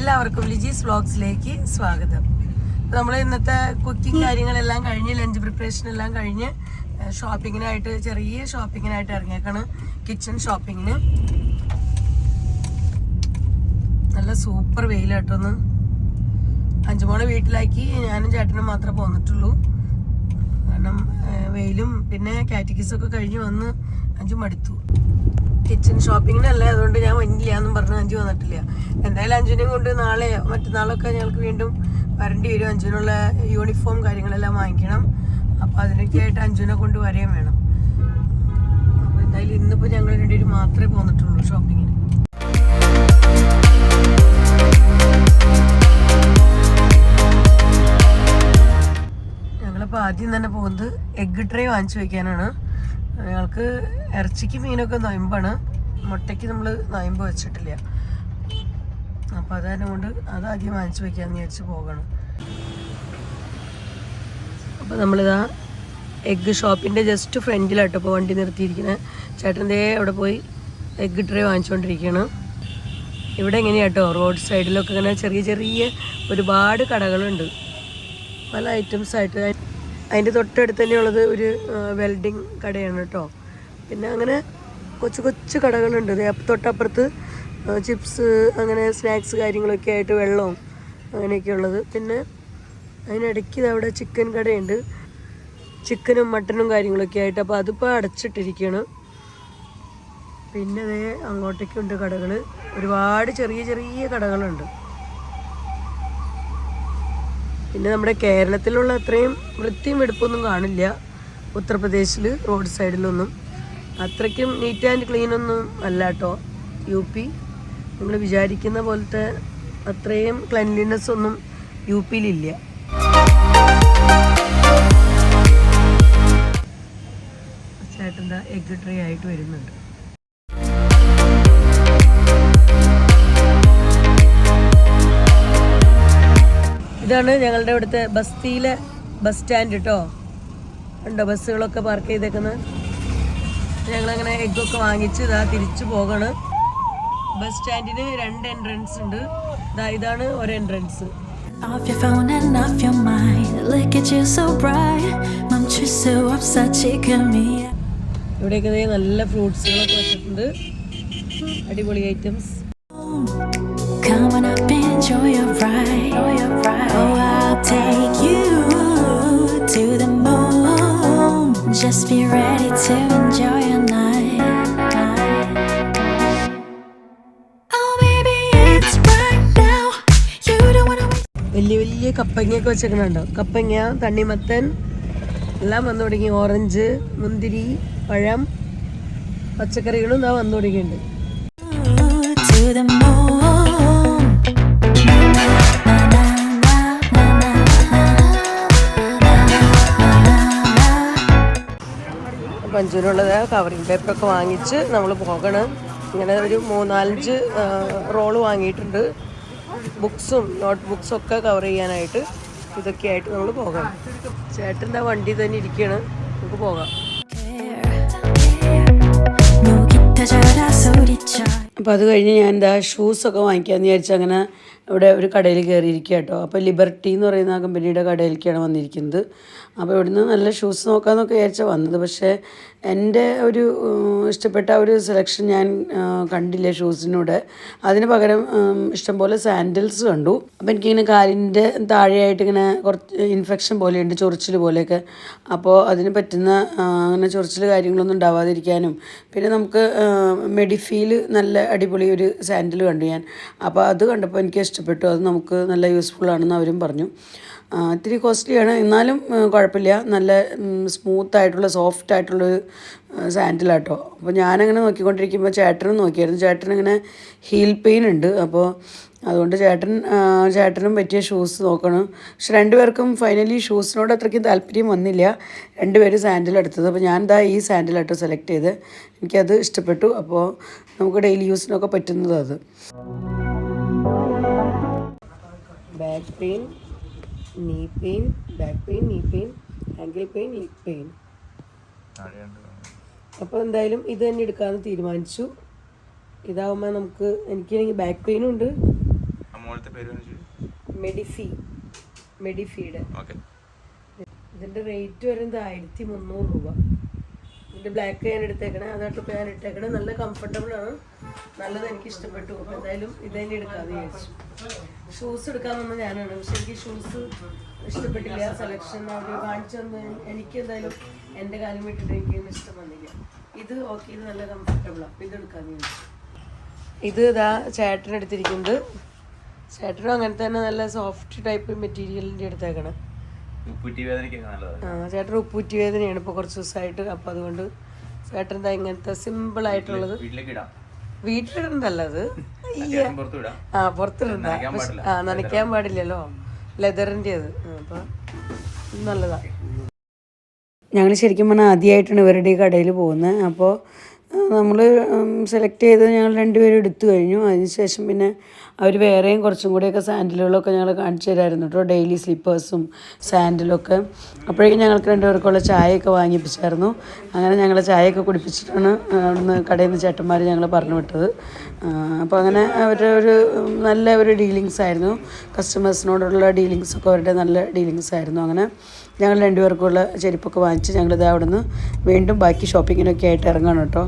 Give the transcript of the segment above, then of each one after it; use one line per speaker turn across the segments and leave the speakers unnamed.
എല്ലാവർക്കും ലിജീസ് വ്ലോഗ്സിലേക്ക് സ്വാഗതം. നമ്മൾ ഇന്നത്തെ കുക്കിംഗ് കാര്യങ്ങളെല്ലാം കഴിഞ്ഞ് ലഞ്ച് പ്രിപ്പറേഷൻ എല്ലാം കഴിഞ്ഞ് ചെറിയ ഷോപ്പിങ്ങിനായിട്ട് ഇറങ്ങിയേക്കാണ്. കിച്ചൺ ഷോപ്പിങ്ങിന്. നല്ല സൂപ്പർ വെയിലായിട്ടൊന്ന്. അഞ്ചുമോളെ വീട്ടിലാക്കി ഞാനും ചേട്ടനും മാത്രമേ പോന്നിട്ടുള്ളൂ. കാരണം വെയിലും പിന്നെ കാറ്റഗറീസൊക്കെ കഴിഞ്ഞ് വന്ന് അഞ്ചു മടുത്തു. കിച്ചൺ ഷോപ്പിങ്ങിനല്ലേ, അതുകൊണ്ട് ഞാൻ വന്നില്ല എന്നും പറഞ്ഞ് അഞ്ചു വന്നിട്ടില്ല. എന്തായാലും അഞ്ചുവിനെയും കൊണ്ട് നാളെയോ മറ്റന്നാളൊക്കെ ഞങ്ങൾക്ക് വീണ്ടും വരേണ്ടി വരും. അഞ്ചുവിനുള്ള യൂണിഫോം കാര്യങ്ങളെല്ലാം വാങ്ങിക്കണം. അപ്പോൾ അതിനൊക്കെ ആയിട്ട് അഞ്ചുവിനെ കൊണ്ട് വരെയും വേണം. അപ്പോൾ എന്തായാലും ഇന്നിപ്പോൾ ഞങ്ങൾ രണ്ടുപേരും മാത്രമേ പോന്നിട്ടുള്ളൂ ഷോപ്പിങ്ങിന്. ഞങ്ങളിപ്പോൾ ആദ്യം തന്നെ പോകുന്നത് എഗ് ട്രേ വാങ്ങിച്ചു വയ്ക്കാനാണ്. ഞങ്ങൾക്ക് ഇറച്ചിക്ക് മീനൊക്കെ നൊയമ്പാണ്, മുട്ടയ്ക്ക് നമ്മൾ നൊയമ്പ് വെച്ചിട്ടില്ല. അപ്പോൾ അതായത് കൊണ്ട് അതാദ്യം വാങ്ങിച്ചു വയ്ക്കാമെന്ന് വിചാരിച്ച് പോകണം. അപ്പോൾ നമ്മളിതാ എഗ്ഗ് ഷോപ്പിൻ്റെ ജസ്റ്റ് ഫ്രണ്ടിലാട്ടോ ഇപ്പോൾ വണ്ടി നിർത്തിയിരിക്കുന്നത്. ചേട്ടൻ്റെ അവിടെ പോയി എഗ്ഗ് ട്രേ വാങ്ങിച്ചുകൊണ്ടിരിക്കുകയാണ്. ഇവിടെ എങ്ങനെയാട്ടോ റോഡ് സൈഡിലൊക്കെ ഇങ്ങനെ ചെറിയ ചെറിയ ഒരുപാട് കടകളുണ്ട്, പല ഐറ്റംസായിട്ട്. അതിൻ്റെ തൊട്ടടുത്ത് തന്നെയുള്ളത് ഒരു വെൽഡിങ് കടയാണ് കേട്ടോ. പിന്നെ അങ്ങനെ കൊച്ചു കൊച്ചു കടകളുണ്ട്. തൊട്ടപ്പുറത്ത് ചിപ്സ് അങ്ങനെ സ്നാക്സ് കാര്യങ്ങളൊക്കെ ആയിട്ട് വെള്ളവും അങ്ങനെയൊക്കെ ഉള്ളത്. പിന്നെ അതിനിടയ്ക്ക് അവിടെ ചിക്കൻ കടയുണ്ട്, ചിക്കനും മട്ടനും കാര്യങ്ങളൊക്കെ ആയിട്ട്. അപ്പോൾ അതിപ്പോൾ അടച്ചിട്ടിരിക്കുകയാണ്. പിന്നെ അതേ അങ്ങോട്ടേക്കുണ്ട് കടകൾ, ഒരുപാട് ചെറിയ ചെറിയ കടകളുണ്ട്. പിന്നെ നമ്മുടെ കേരളത്തിലുള്ള അത്രയും വൃത്തിയും വെടുപ്പൊന്നും കാണില്ല ഉത്തർപ്രദേശിൽ റോഡ് സൈഡിലൊന്നും. അത്രയ്ക്കും നീറ്റ് ആൻഡ് ക്ലീനൊന്നും അല്ല കേട്ടോ UP. നിങ്ങൾ വിചാരിക്കുന്ന പോലത്തെ അത്രയും ക്ലെൻലിനെസ് ഒന്നും UPയിലില്ല. ചേട്ടൻ്റെ എഗ് ട്രേ ആയിട്ട് വരുന്നുണ്ട്. ഇതാണ് ഞങ്ങളുടെ ഇവിടുത്തെ ബസ്തിയിലെ ബസ് സ്റ്റാൻഡ് കേട്ടോ. ഉണ്ടോ ബസ്സുകളൊക്കെ പാർക്ക് ചെയ്തേക്കുന്നത്. ഞങ്ങളങ്ങനെ എഗ്ഗൊക്കെ വാങ്ങിച്ച് ഇതാ തിരിച്ചു പോകണം. ബസ് സ്റ്റാൻഡിന് 2 എൻട്രൻസ് ഉണ്ട്. ഇതാണ് ഒരു എൻട്രൻസ്. ഇവിടെയൊക്കെ നല്ല ഫ്രൂട്ട്സുകളൊക്കെ വെച്ചിട്ടുണ്ട്, അടിപൊളി items.
Come on up, enjoy your ride. Oh, I'll take you to the moon. Just be ready to enjoy your night. Oh, baby, it's right now. You don't wanna wait.
വലിയ വലിയ കപ്പങ്ങയൊക്കെ വെച്ചേക്കണുണ്ടോ. കപ്പങ്ങ, തണ്ണിമത്തൻ എല്ലാം വന്നു തുടങ്ങി. ഓറഞ്ച്, മുന്തിരി, പഴം, പച്ചക്കറികളും ഇതാ വന്നു തുടങ്ങിയിട്ടുണ്ട്.
To the moon.
പഞ്ചൂരുള്ളത് കവറിങ് പേപ്പറൊക്കെ വാങ്ങിച്ച് നമ്മൾ പോകണം. ഇങ്ങനെ ഒരു 3-4 റോള് വാങ്ങിയിട്ടുണ്ട്. ബുക്സും നോട്ട് ബുക്സും ഒക്കെ കവർ ചെയ്യാനായിട്ട് ഇതൊക്കെ ആയിട്ട് നമ്മൾ പോകണം. ചേട്ടൻ്റെ വണ്ടി തന്നെ ഇരിക്കുകയാണ്, നമുക്ക് പോകാം. അപ്പോൾ അത് കഴിഞ്ഞ് ഞാൻ എന്താ ഷൂസൊക്കെ വാങ്ങിക്കാമെന്ന് വിചാരിച്ചു അങ്ങനെ ഇവിടെ ഒരു കടയിൽ കയറിയിരിക്കുക കേട്ടോ. അപ്പോൾ ലിബർട്ടി എന്ന് പറയുന്ന ആ കമ്പനിയുടെ കടയിലേക്കാണ് വന്നിരിക്കുന്നത്. അപ്പോൾ ഇവിടുന്ന് നല്ല ഷൂസ് നോക്കാമെന്നൊക്കെ വിചാരിച്ചാൽ വന്നത്. പക്ഷേ എൻ്റെ ഒരു ഇഷ്ടപ്പെട്ട ഒരു സെലക്ഷൻ ഞാൻ കണ്ടില്ല ഷൂസിനൂടെ. അതിന് പകരം ഇഷ്ടംപോലെ സാൻഡൽസ് കണ്ടു. അപ്പോൾ എനിക്കിങ്ങനെ കാലിൻ്റെ താഴെയായിട്ട് ഇങ്ങനെ കുറച്ച് ഇൻഫെക്ഷൻ പോലെയുണ്ട്, ചൊറിച്ചിൽ പോലെയൊക്കെ. അപ്പോൾ അതിന് പറ്റുന്ന അങ്ങനെ ചൊറിച്ചിൽ കാര്യങ്ങളൊന്നും ഉണ്ടാവാതിരിക്കാനും പിന്നെ നമുക്ക് മെഡിഫീൽ നല്ല അടിപൊളി ഒരു സാൻഡിൽ കണ്ടു ഞാൻ. അപ്പോൾ അത് കണ്ടപ്പോൾ എനിക്ക് ഇഷ്ടപ്പെട്ടു. അത് നമുക്ക് നല്ല യൂസ്ഫുൾ ആണെന്ന് അവരും പറഞ്ഞു. ഇത്തിരി കോസ്റ്റ്ലിയാണ്, എന്നാലും കുഴപ്പമില്ല. നല്ല സ്മൂത്തായിട്ടുള്ള സോഫ്റ്റായിട്ടുള്ളൊരു സാൻഡിലാട്ടോ. അപ്പോൾ ഞാനങ്ങനെ നോക്കിക്കൊണ്ടിരിക്കുമ്പോൾ ചേട്ടനും നോക്കിയായിരുന്നു. ചേട്ടനിങ്ങനെ ഹീൽ പെയിൻ ഉണ്ട്. അപ്പോൾ അതുകൊണ്ട് ചേട്ടനും പറ്റിയ ഷൂസ് നോക്കണം. പക്ഷെ രണ്ടുപേർക്കും ഫൈനലി ഷൂസിനോട് അത്രയ്ക്കും താല്പര്യം വന്നില്ല. രണ്ടുപേരും സാൻഡിൽ എടുത്തത്. അപ്പോൾ ഞാൻ ഈ സാൻഡിലാട്ടോ സെലക്ട് ചെയ്ത്. എനിക്കത് ഇഷ്ടപ്പെട്ടു. അപ്പോൾ നമുക്ക് ഡെയിലി യൂസിനൊക്കെ പറ്റുന്നത് അത്. Back pain, knee pain, back pain, knee pain, ankle pain, leg pain. അപ്പോൾ എന്തായാലും ഇത് തന്നെ എടുക്കാമെന്ന് തീരുമാനിച്ചു. ഇതാവുമ്പോൾ എനിക്കാണെങ്കിൽ ബാക്ക് പെയിനും ഉണ്ട്, മെഡിഫീഡ്. ഇതിൻ്റെ റേറ്റ് വരുന്നത് 1300 രൂപ. ഇതിൻ്റെ ബ്ലാക്ക് ഞാൻ എടുത്തേക്കണേ, അതായിട്ട് ഇപ്പോൾ ഞാൻ ഇട്ടേക്കണേ. നല്ല കംഫർട്ടബിൾ ആണ്, നല്ലത്, എനിക്ക് ഇഷ്ടപ്പെട്ടു. അപ്പോൾ എന്തായാലും ഇതന്നെ എടുക്കാമെന്ന് വിചാരിച്ചു. ഷൂസ് എടുക്കാൻ വന്ന ഞാനാണ്, പക്ഷെ എനിക്ക് ഷൂസ് ഇഷ്ടപ്പെട്ടില്ല. സെലക്ഷൻ അവർ കാണിച്ചു തന്നു, എനിക്ക് എന്തായാലും എൻ്റെ കാലം വിട്ടിട്ട് എനിക്കൊന്നും ഇഷ്ടം വന്നില്ല. ഇത് ഓക്കെ, ഇത് നല്ല കംഫർട്ടബിളാണ്, അപ്പോൾ ഇത് എടുക്കാമെന്ന് വിചാരിച്ചു. ഇത് ഇതാ ചേട്ടനെടുത്തിരിക്കുന്നത്. ചേട്ടനും അങ്ങനെ തന്നെ നല്ല സോഫ്റ്റ് ടൈപ്പ് മെറ്റീരിയലിൻ്റെ എടുത്തേക്കണേ. ചേട്ടൻ ഉപ്പൂറ്റി വേദനയാണ് ഇപ്പോൾ കുറച്ച് ദിവസമായിട്ട്. അപ്പം അതുകൊണ്ട് ചേട്ടൻ എന്താ ഇങ്ങനത്തെ സിമ്പിൾ ആയിട്ടുള്ളത് വീട്ടിലിടണ്ടല്ല, അത് പുറത്തിടണ്ട. നനയ്ക്കാൻ പാടില്ലല്ലോ, ലെതറിൻ്റെ അത്. അപ്പം നല്ലതാണ്. ഞങ്ങൾ ശരിക്കും പറഞ്ഞാൽ ആദ്യമായിട്ടാണ് ഇവരുടെ ഈ കടയിൽ പോകുന്നത്. അപ്പോൾ നമ്മൾ സെലക്ട് ചെയ്ത് ഞങ്ങൾ രണ്ടുപേരും എടുത്തു കഴിഞ്ഞു. അതിനുശേഷം പിന്നെ അവർ വേറെയും കുറച്ചും കൂടിയൊക്കെ സാൻഡിലുകളൊക്കെ ഞങ്ങൾ കാണിച്ചു തരായിരുന്നു കേട്ടോ, ഡെയിലി സ്ലിപ്പേഴ്സും സാൻഡിലൊക്കെ. അപ്പോഴേക്കും ഞങ്ങൾക്ക് രണ്ടുപേർക്കുള്ള ചായയൊക്കെ വാങ്ങിപ്പിച്ചായിരുന്നു. അങ്ങനെ ഞങ്ങൾ ചായയൊക്കെ കുടിപ്പിച്ചിട്ടാണ് അവിടുന്ന് കടയിൽ നിന്ന് ചേട്ടന്മാർ ഞങ്ങൾ പറഞ്ഞു വിട്ടത്. അപ്പോൾ അങ്ങനെ അവരുടെ ഒരു നല്ല ഒരു ഡീലിങ്സ് ആയിരുന്നു, കസ്റ്റമേഴ്സിനോടുള്ള ഡീലിങ്സൊക്കെ അവരുടെ നല്ല ഡീലിങ്സ് ആയിരുന്നു. അങ്ങനെ ഞങ്ങൾ രണ്ടുപേർക്കുള്ള ചെരുപ്പൊക്കെ വാങ്ങിച്ച് ഞങ്ങളിത് അവിടെ നിന്ന് വീണ്ടും ബാക്കി ഷോപ്പിങ്ങിനൊക്കെ ആയിട്ട് ഇറങ്ങണം കേട്ടോ.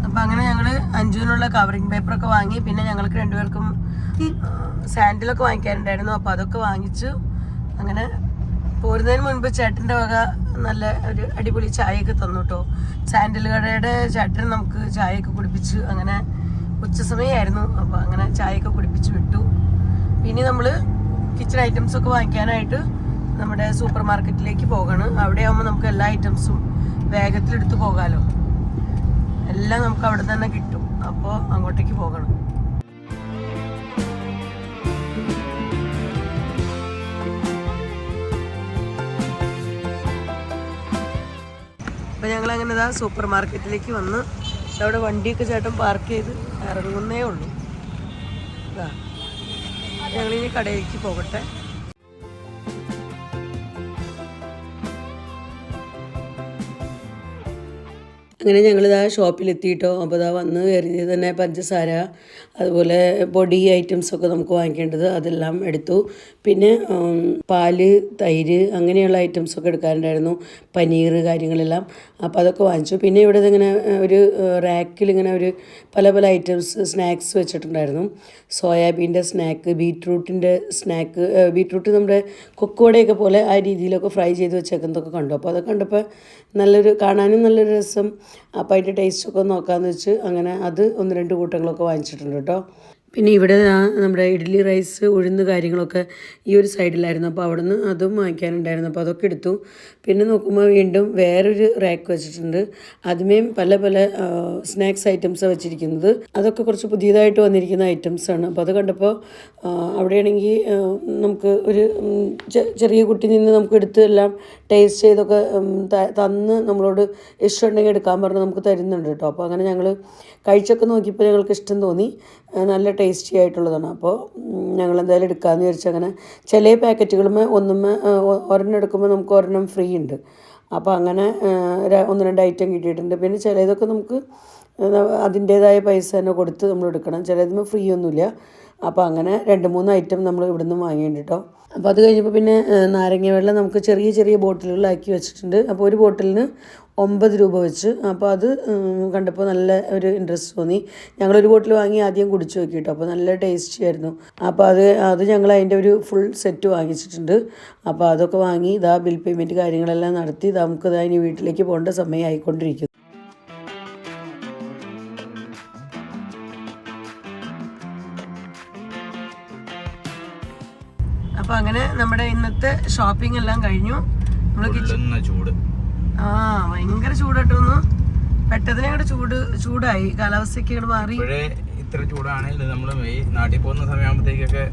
അപ്പം അങ്ങനെ ഞങ്ങൾ അഞ്ചുവിനുള്ള കവറിങ് പേപ്പറൊക്കെ വാങ്ങി. പിന്നെ ഞങ്ങൾക്ക് രണ്ടുപേർക്കും സാൻഡിലൊക്കെ വാങ്ങിക്കാനുണ്ടായിരുന്നു, അപ്പോൾ അതൊക്കെ വാങ്ങിച്ചു. അങ്ങനെ പോരുന്നതിന് മുൻപ് ചേട്ടൻ്റെ വക നല്ല ഒരു അടിപൊളി ചായയൊക്കെ തന്നു കേട്ടോ. സാൻഡിൽ കടയുടെ ചേട്ടൻ നമുക്ക് ചായയൊക്കെ കുടിപ്പിച്ച്. അങ്ങനെ ഉച്ചസമയമായിരുന്നു, അപ്പോൾ അങ്ങനെ ചായയൊക്കെ കുടിപ്പിച്ച് വിട്ടു. പിന്നെ നമ്മൾ കിച്ചൺ ഐറ്റംസൊക്കെ വാങ്ങിക്കാനായിട്ട് നമ്മുടെ സൂപ്പർ മാർക്കറ്റിലേക്ക് പോകണം. അവിടെ ആകുമ്പോൾ നമുക്ക് എല്ലാ ഐറ്റംസും വേഗത്തിലെടുത്ത് പോകാമല്ലോ, എല്ലാം നമുക്ക് അവിടെ തന്നെ കിട്ടും. അപ്പോൾ അങ്ങോട്ടേക്ക് പോകണം. അപ്പോൾ ഞങ്ങളങ്ങനെ ഇതാ സൂപ്പർ മാർക്കറ്റിലേക്ക് വന്ന് അവിടെ വണ്ടിയൊക്കെ ചേട്ടൻ പാർക്ക് ചെയ്ത് ഇറങ്ങുന്നേ ഉള്ളൂ. ഇതാ ഞങ്ങളിനി കടയിലേക്ക് പോകട്ടെ. അങ്ങനെ ഞങ്ങളിതാ ഷോപ്പിലെത്തിയിട്ടോ. അപ്പോൾ ഇതാ വന്ന് കയറിയത് തന്നെ പഞ്ചസാര, അതുപോലെ പൊടി ഐറ്റംസൊക്കെ നമുക്ക് വാങ്ങിക്കേണ്ടത് അതെല്ലാം എടുത്തു. പിന്നെ പാല്, തൈര് അങ്ങനെയുള്ള ഐറ്റംസൊക്കെ എടുക്കാനുണ്ടായിരുന്നു, പനീർ കാര്യങ്ങളെല്ലാം. അപ്പോൾ അതൊക്കെ വാങ്ങിച്ചു. പിന്നെ ഇവിടെ ഇങ്ങനെ ഒരു റാക്കിൽ ഇങ്ങനെ ഒരു പല പല ഐറ്റംസ് സ്നാക്സ് വെച്ചിട്ടുണ്ടായിരുന്നു. സോയാബീൻ്റെ സ്നാക്ക്, ബീറ്റ്റൂട്ടിൻ്റെ സ്നാക്ക്, ബീറ്റ്റൂട്ട് നമ്മുടെ കൊക്കുവടയൊക്കെ പോലെ ആ രീതിയിലൊക്കെ ഫ്രൈ ചെയ്ത് വെച്ചേക്കുന്നതൊക്കെ കണ്ടു. അപ്പോൾ അതൊക്കെ കണ്ടപ്പോൾ നല്ലൊരു, കാണാനും നല്ലൊരു രസം. അപ്പോൾ അതിൻ്റെ ടേസ്റ്റൊക്കെ നോക്കാമെന്ന് വെച്ച് അങ്ങനെ അത് 1-2 കൂട്ടങ്ങളൊക്കെ വാങ്ങിച്ചിട്ടുണ്ട് കേട്ടോ. പിന്നെ ഇവിടെ നമ്മുടെ ഇഡ്ഡലി റൈസ്, ഉഴുന്ന് കാര്യങ്ങളൊക്കെ ഈ ഒരു സൈഡിലായിരുന്നു. അപ്പോൾ അവിടെ നിന്ന് അതും വാങ്ങിക്കാനുണ്ടായിരുന്നു. അപ്പോൾ അതൊക്കെ എടുത്തു. പിന്നെ നോക്കുമ്പോൾ വീണ്ടും വേറൊരു റാക്ക് വെച്ചിട്ടുണ്ട്. അതുമേയും പല പല സ്നാക്സ് ഐറ്റംസാണ് വെച്ചിരിക്കുന്നത്. അതൊക്കെ കുറച്ച് പുതിയതായിട്ട് വന്നിരിക്കുന്ന ഐറ്റംസാണ്. അപ്പോൾ അത് കണ്ടപ്പോൾ അവിടെയാണെങ്കിൽ നമുക്ക് ഒരു ചെറിയ കുട്ടി നിന്ന് നമുക്ക് എടുത്ത് എല്ലാം ടേസ്റ്റ് ചെയ്തൊക്കെ തന്ന് നമ്മളോട് ഇഷ്ടമുണ്ടെങ്കിൽ എടുക്കാൻ പറഞ്ഞ് നമുക്ക് തരുന്നുണ്ട് കേട്ടോ. അപ്പോൾ അങ്ങനെ ഞങ്ങൾ കഴിച്ചൊക്കെ നോക്കിയപ്പോൾ ഞങ്ങൾക്ക് ഇഷ്ടം തോന്നി, നല്ല ടേസ്റ്റി ആയിട്ടുള്ളതാണ്. അപ്പോൾ ഞങ്ങൾ എന്തായാലും എടുക്കാമെന്ന് വിചാരിച്ചു. അങ്ങനെ ചില പാക്കറ്റുകളുമേ ഒരെണ്ണം എടുക്കുമ്പോൾ നമുക്ക് ഒരെണ്ണം ഫ്രീ ഉണ്ട്. അപ്പോൾ അങ്ങനെ 1-2 ഐറ്റം കിട്ടിയിട്ടുണ്ട്. പിന്നെ ചിലതൊക്കെ നമുക്ക് അതിൻ്റേതായ പൈസ തന്നെ കൊടുത്ത് നമ്മൾ എടുക്കണം, ചിലതുമ്പോൾ ഫ്രീ ഒന്നുമില്ല. അപ്പോൾ അങ്ങനെ 2-3 ഐറ്റം നമ്മൾ ഇവിടെ നിന്ന് വാങ്ങിയിട്ടുണ്ട് കേട്ടോ. അപ്പോൾ അത് കഴിഞ്ഞപ്പോൾ പിന്നെ നാരങ്ങ വെള്ളം നമുക്ക് ചെറിയ ചെറിയ ബോട്ടിലുകളാക്കി വെച്ചിട്ടുണ്ട്. അപ്പോൾ ഒരു ബോട്ടിലിന് 9 രൂപ വെച്ച്. അപ്പോൾ അത് കണ്ടപ്പോൾ നല്ല ഒരു ഇൻട്രസ്റ്റ് തോന്നി. ഞങ്ങളൊരു ബോട്ടിൽ വാങ്ങി ആദ്യം കുടിച്ചു നോക്കി കേട്ടോ. അപ്പോൾ നല്ല ടേസ്റ്റി ആയിരുന്നു. അപ്പോൾ അത് ഞങ്ങൾ അതിൻ്റെ ഒരു ഫുൾ സെറ്റ് വാങ്ങിച്ചിട്ടുണ്ട്. അപ്പോൾ അതൊക്കെ വാങ്ങി ഇതാ ബിൽ പേയ്മെൻറ്റ് കാര്യങ്ങളെല്ലാം നടത്തി നമുക്കിതാ ഇനി വീട്ടിലേക്ക് പോകേണ്ട സമയം ആയിക്കൊണ്ടിരിക്കുന്നു. അപ്പോൾ അങ്ങനെ നമ്മുടെ ഇന്നത്തെ ഷോപ്പിംഗ് എല്ലാം കഴിഞ്ഞു. നമ്മൾ
ചൂട്
ഭയങ്കര ചൂടായിട്ടൊന്ന് പെട്ടെന്ന് അങ്ങോട്ട് ചൂടായി, കാലാവസ്ഥയ്ക്ക് ഇങ്ങോട്ട് മാറി.
ഇത്ര ചൂടാണെങ്കിൽ നമ്മൾ നാട്ടിൽ പോകുന്ന സമയമാകുമ്പോഴത്തേക്കൊക്കെ,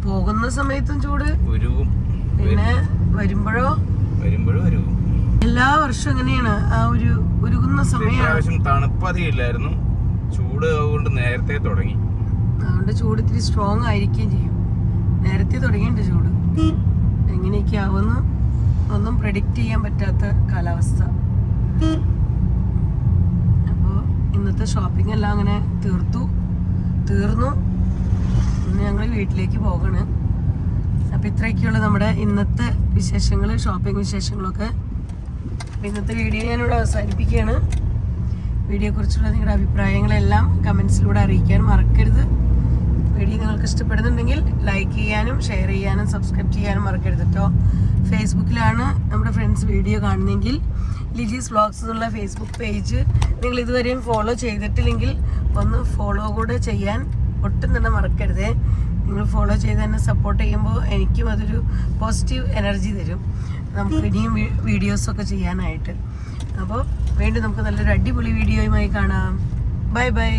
പോകുന്ന സമയത്തും ചൂട് ഉരുകും, പിന്നെ വരുമ്പോഴോ
ഉരുകും.
എല്ലാ വർഷവും എങ്ങനെയാണ് ആ ഒരു ഉരുകുന്ന സമയം.
തണുപ്പ് അധികം ഇല്ലായിരുന്നു, ചൂട് അതുകൊണ്ട് നേരത്തെ തുടങ്ങി.
അതുകൊണ്ട് ചൂട് ഇത്തിരി സ്ട്രോങ് ആയിരിക്കുകയും ചെയ്യും. നേരത്തെ തുടങ്ങിയിട്ടുണ്ട് ചൂട്. എങ്ങനെയൊക്കെ ആവുമെന്ന് ഒന്നും പ്രെഡിക്റ്റ് ചെയ്യാൻ പറ്റാത്ത കാലാവസ്ഥ. അപ്പോൾ ഇന്നത്തെ ഷോപ്പിംഗ് എല്ലാം അങ്ങനെ തീർന്നു. വീട്ടിലേക്ക് പോകണ്. അപ്പോൾ ഇത്രയൊക്കെയുള്ളൂ നമ്മുടെ ഇന്നത്തെ വിശേഷങ്ങൾ, ഷോപ്പിംഗ് വിശേഷങ്ങളൊക്കെ. അപ്പോൾ ഇന്നത്തെ വീഡിയോ ഞാനിവിടെ അവസാനിപ്പിക്കുകയാണ്. വീഡിയോയെക്കുറിച്ചുള്ള നിങ്ങളുടെ അഭിപ്രായങ്ങളെല്ലാം കമൻസിലൂടെ അറിയിക്കാൻ മറക്കരുത്. വീഡിയോ നിങ്ങൾക്ക് ഇഷ്ടപ്പെടുന്നുണ്ടെങ്കിൽ ലൈക്ക് ചെയ്യാനും ഷെയർ ചെയ്യാനും സബ്സ്ക്രൈബ് ചെയ്യാനും മറക്കരുത് കേട്ടോ. ഫേസ്ബുക്കിലാണ് നമ്മുടെ ഫ്രണ്ട്സ് വീഡിയോ കാണുന്നതെങ്കിൽ ലിജീസ് വ്ളോഗ്സ് എന്നുള്ള ഫേസ്ബുക്ക് പേജ് നിങ്ങൾ ഇതുവരെയും ഫോളോ ചെയ്തിട്ടില്ലെങ്കിൽ ഒന്ന് ഫോളോ കൂടെ ചെയ്യാൻ ഒട്ടും തന്നെ മറക്കരുതേ. നിങ്ങൾ ഫോളോ ചെയ്ത് തന്നെ സപ്പോർട്ട് ചെയ്യുമ്പോൾ എനിക്കും അതൊരു പോസിറ്റീവ് എനർജി തരും, നമുക്ക് ഇനിയും വീഡിയോസൊക്കെ ചെയ്യാനായിട്ട്. അപ്പോൾ വീണ്ടും നമുക്ക് നല്ലൊരു അടിപൊളി വീഡിയോയുമായി കാണാം. Bye bye.